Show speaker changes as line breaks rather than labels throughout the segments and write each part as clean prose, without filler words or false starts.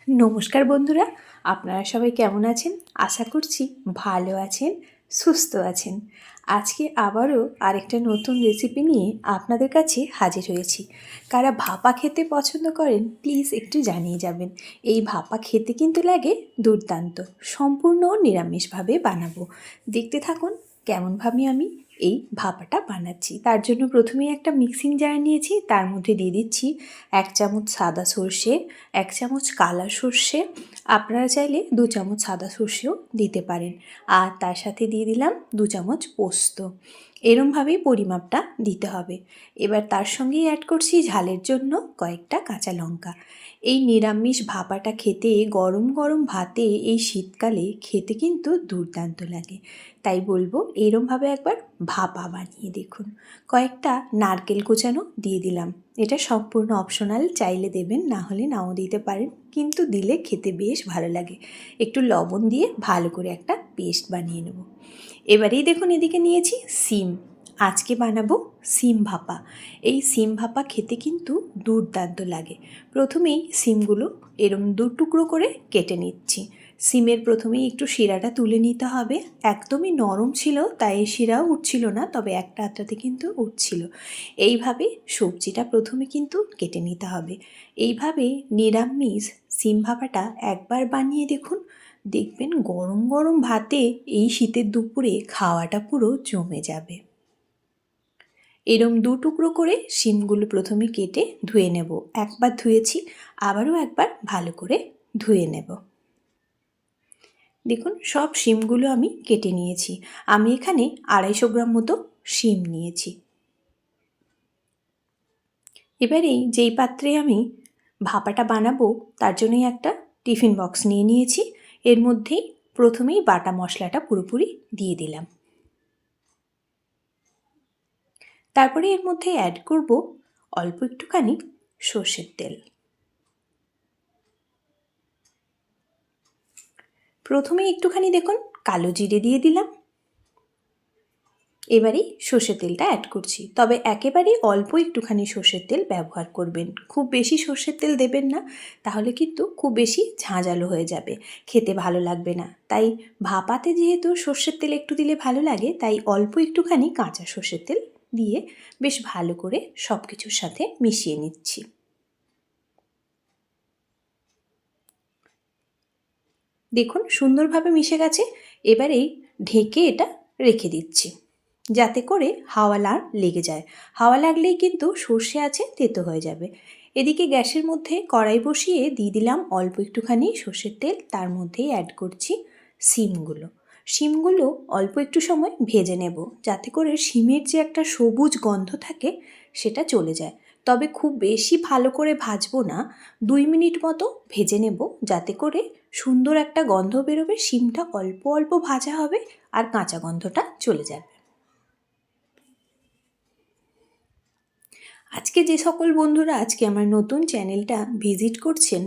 নমস্কার বন্ধুরা, আপনারা সবাই কেমন আছেন? আশা করছি ভালো আছেন, সুস্থ আছেন। আজকে আবারও আরেকটা নতুন রেসিপি নিয়ে আপনাদের কাছে হাজির হয়েছি। কারা ভাপা খেতে পছন্দ করেন প্লিজ একটু জানিয়ে যাবেন। এই ভাপা খেতে কিন্তু লাগে দুর্দান্ত। সম্পূর্ণ নিরামিষভাবে বানাবো। দেখতে থাকুন কেমনভাবে আমি এই ভাপাটা বানাচ্ছি। তার জন্য প্রথমেই একটা মিক্সিং জার নিয়েছি, তার মধ্যে দিয়ে দিচ্ছি 1 চামচ সাদা সর্ষে, 1 চামচ কালা সর্ষে, আপনারা চাইলে 2 চামচ সাদা সর্ষেও দিতে পারেন, আর তার সাথে দিয়ে দিলাম 2 চামচ পোস্ত। এরমভাবেই পরিমাপটা দিতে হবে। এবার তার সঙ্গেই অ্যাড করছি ঝালের জন্য কয়েকটা কাঁচা লঙ্কা। এই নিরামিষ ভাপাটা খেতে গরম গরম ভাতে এই শীতকালে খেতে কিন্তু দুর্দান্ত লাগে। তাই বলবো এরমভাবে একবার ভাপা বানিয়ে দেখুন। কয়েকটা নারকেল কোচানো দিয়ে দিলাম। এটা সম্পূর্ণ অপশনাল, চাইলে দেবেন, না হলে নাও দিতে পারেন, কিন্তু দিলে খেতে বেশ ভালো লাগে। একটু লবণ দিয়ে ভালো করে একটা পেস্ট বানিয়ে নেব। এবারেই দেখুন এদিকে নিয়েছি সিম। আজকে বানাবো সিম ভাপা। এই সিম ভাপা খেতে কিন্তু দুর্দান্ত লাগে। প্রথমেই সিমগুলো এরম 2 টুকরো করে কেটে নিচ্ছি। সিমের প্রথমেই একটু শিরাটা তুলে নিতে হবে। একদমই নরম ছিল, তাই শিরাও উঠছিল না, তবে একটা আধটাতে কিন্তু উঠছিল। এইভাবে সবজিটা প্রথমে কিন্তু কেটে নিতে হবে। এইভাবে নিরামিষ সিম ভাপাটা একবার বানিয়ে দেখুন, দেখবেন গরম গরম ভাতে এই শীতের দুপুরে খাওয়াটা পুরো জমে যাবে। এরম 2 টুকরো করে শিমগুলো প্রথমে কেটে ধুয়ে নেব। একবার ধুয়েছি, আবারও একবার ভালো করে ধুয়ে নেব। দেখুন সব শিমগুলো আমি কেটে নিয়েছি। আমি এখানে 250 গ্রাম মতো শিম নিয়েছি। এবারে যেই পাত্রে আমি ভাপাটা বানাবো তার জন্যই একটা টিফিন বক্স নিয়ে নিয়েছি। এর মধ্যেই প্রথমেই বাটা মশলাটা পুরোপুরি দিয়ে দিলাম। তারপরে এর মধ্যে অ্যাড করব অল্প একটুখানি সর্ষের তেল। প্রথমে একটুখানি দেখুন কালো জিরে দিয়ে দিলাম। এবারেই সর্ষের তেলটা অ্যাড করছি, তবে একেবারেই অল্প একটুখানি সর্ষের তেল ব্যবহার করবেন। খুব বেশি সর্ষের তেল দেবেন না, তাহলে কিন্তু খুব বেশি ঝাঁঝালো হয়ে যাবে, খেতে ভালো লাগবে না। তাই ভাপাতে যেহেতু সর্ষের তেল একটু দিলে ভালো লাগে, তাই অল্প একটুখানি কাঁচা সর্ষের তেল দিয়ে বেশ ভালো করে সব কিছুর সাথে মিশিয়ে নিচ্ছি। দেখুন সুন্দরভাবে মিশে গেছে। এবারেই ঢেকে এটা রেখে দিচ্ছি, যাতে করে হাওয়া না লেগে যায়। হাওয়া লাগলেই কিন্তু সর্ষে আছে তেতো হয়ে যাবে। এদিকে গ্যাসের মধ্যে কড়াই বসিয়ে দিয়ে দিলাম অল্প একটুখানি সর্ষের তেল, তার মধ্যেই অ্যাড করছি শিমগুলো। শিমগুলো অল্প একটু সময় ভেজে নেব, যাতে করে শিমের যে একটা সবুজ গন্ধ থাকে সেটা চলে যায়। তবে খুব বেশি ভালো করে ভাজবো না, 2 মিনিট মতো ভেজে নেব, যাতে করে সুন্দর একটা গন্ধ বেরোবে। শিমটা অল্প অল্প ভাজা হবে আর কাঁচা গন্ধটা চলে যাবে। আজকে যে সকল বন্ধুরা আজকে আমার নতুন চ্যানেলটা ভিজিট করছেন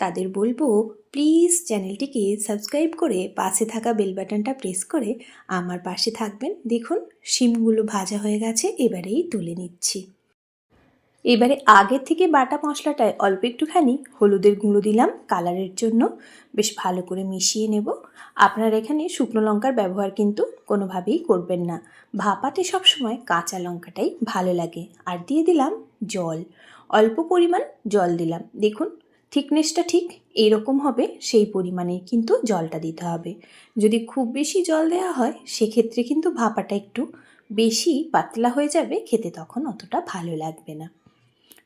তাদের বলবো প্লিজ চ্যানেলটিকে সাবস্ক্রাইব করে পাশে থাকা বেল বাটনটা প্রেস করে আমার পাশে থাকবেন। দেখুন শিমগুলো ভাজা হয়ে গেছে, এবারেই তুলে নিচ্ছি। এবারে আগের থেকে বাটা মশলাটায় অল্প একটুখানি হলুদের গুঁড়ো দিলাম কালারের জন্য, বেশ ভালো করে মিশিয়ে নেব। আপনার এখানে শুকনো লঙ্কার ব্যবহার কিন্তু কোনোভাবেই করবেন না, ভাপাতে সবসময় কাঁচা লঙ্কাটাই ভালো লাগে। আর দিয়ে দিলাম জল, অল্প পরিমাণ জল দিলাম। দেখুন থিকনেসটা ঠিক এইরকম হবে, সেই পরিমাণে কিন্তু জলটা দিতে হবে। যদি খুব বেশি জল দেওয়া হয় সেক্ষেত্রে কিন্তু ভাপাটা একটু বেশি পাতলা হয়ে যাবে, খেতে তখন অতটা ভালো লাগবে না।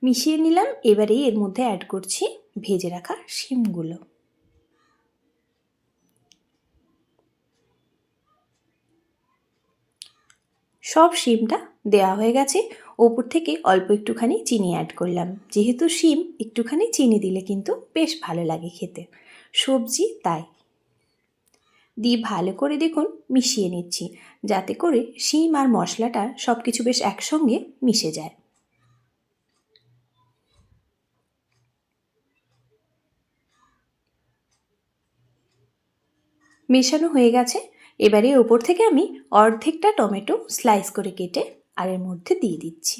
মিশিয়ে নিলাম। এবারেই এর মধ্যে অ্যাড করছি ভেজে রাখা শিমগুলো। সব শিমটা দেওয়া হয়ে গেছে। ওপর থেকে অল্প একটুখানি চিনি অ্যাড করলাম, যেহেতু শিম একটুখানি চিনি দিলে কিন্তু বেশ ভালো লাগে খেতে, সবজি তাই। দিয়ে ভালো করে দেখুন মিশিয়ে নিচ্ছি, যাতে করে শিম আর মশলাটা সব কিছু বেশ একসঙ্গে মিশে যায়। মেশানো হয়ে গেছে। এবারে ওপর থেকে আমি অর্ধেকটা টমেটো স্লাইস করে কেটে আর এর মধ্যে দিয়ে দিচ্ছি।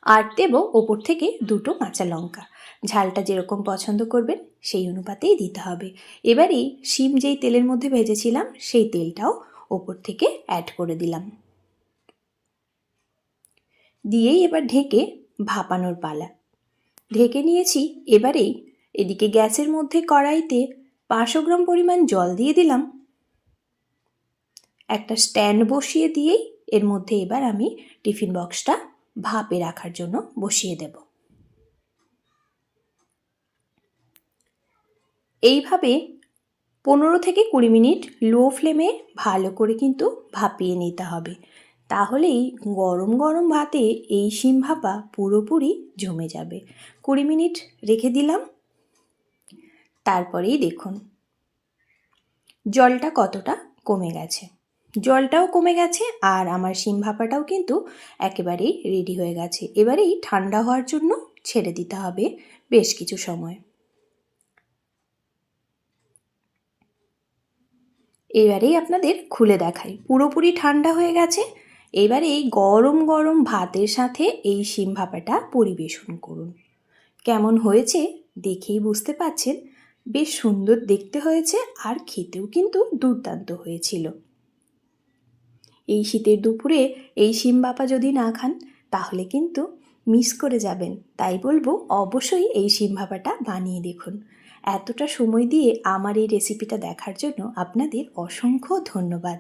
আর দেবো ওপর থেকে 2টো কাঁচা লঙ্কা। ঝালটা যেরকম পছন্দ করবেন সেই অনুপাতেই দিতে হবে। এবারেই শিম যেই তেলের মধ্যে ভেজেছিলাম সেই তেলটাও ওপর থেকে অ্যাড করে দিলাম। দিয়েই এবার ঢেকে ভাপানোর পালা। ঢেকে নিয়েছি। এবারেই এদিকে গ্যাসের মধ্যে কড়াইতে 500 গ্রাম পরিমাণ জল দিয়ে দিলাম। একটা স্ট্যান্ড বসিয়ে দিয়েই এর মধ্যে এবার আমি টিফিন বক্সটা ভাপে রাখার জন্য বসিয়ে দেব। এইভাবে 15 থেকে 20 মিনিট লো ফ্লেমে ভালো করে কিন্তু ভাপিয়ে নিতে হবে। তাহলেই গরম গরম ভাতে এই শিম ভাপা পুরোপুরি জমে যাবে। 20 মিনিট রেখে দিলাম। তারপরেই দেখুন জলটা কতটা কমে গেছে। জলটাও কমে গেছে আর আমার শিম ভাপাটাও কিন্তু একেবারেই রেডি হয়ে গেছে। এবারেই ঠান্ডা হওয়ার জন্য ছেড়ে দিতে হবে বেশ কিছু সময়। এবারেই আপনাদের খুলে দেখাই। পুরোপুরি ঠান্ডা হয়ে গেছে। এবারে এই গরম গরম ভাতের সাথে এই শিম ভাপাটা পরিবেশন করুন। কেমন হয়েছে দেখেই বুঝতে পারছেন, বেশ সুন্দর দেখতে হয়েছে আর খেতেও কিন্তু দুর্দান্ত হয়েছিল। এই শীতের দুপুরে এই শিম ভাপা যদি না খান তাহলে কিন্তু মিস করে যাবেন। তাই বলবো অবশ্যই এই শিম ভাপাটা বানিয়ে দেখুন। এতটা সময় দিয়ে আমার এই রেসিপিটা দেখার জন্য আপনাদের অসংখ্য ধন্যবাদ।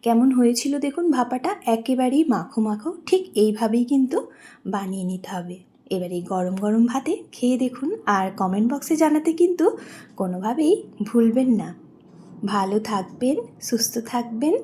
কেমন হয়েছিল দেখুন ভাপাটা, একেবারেই মাখো মাখো, ঠিক এইভাবেই কিন্তু বানিয়ে নিতে হবে। এবার এই গরম গরম ভাতে খেয়ে দেখুন আর কমেন্ট বক্সে জানাতে কিন্তু কোনোভাবেই ভুলবেন না। ভালো থাকবেন, সুস্থ থাকবেন।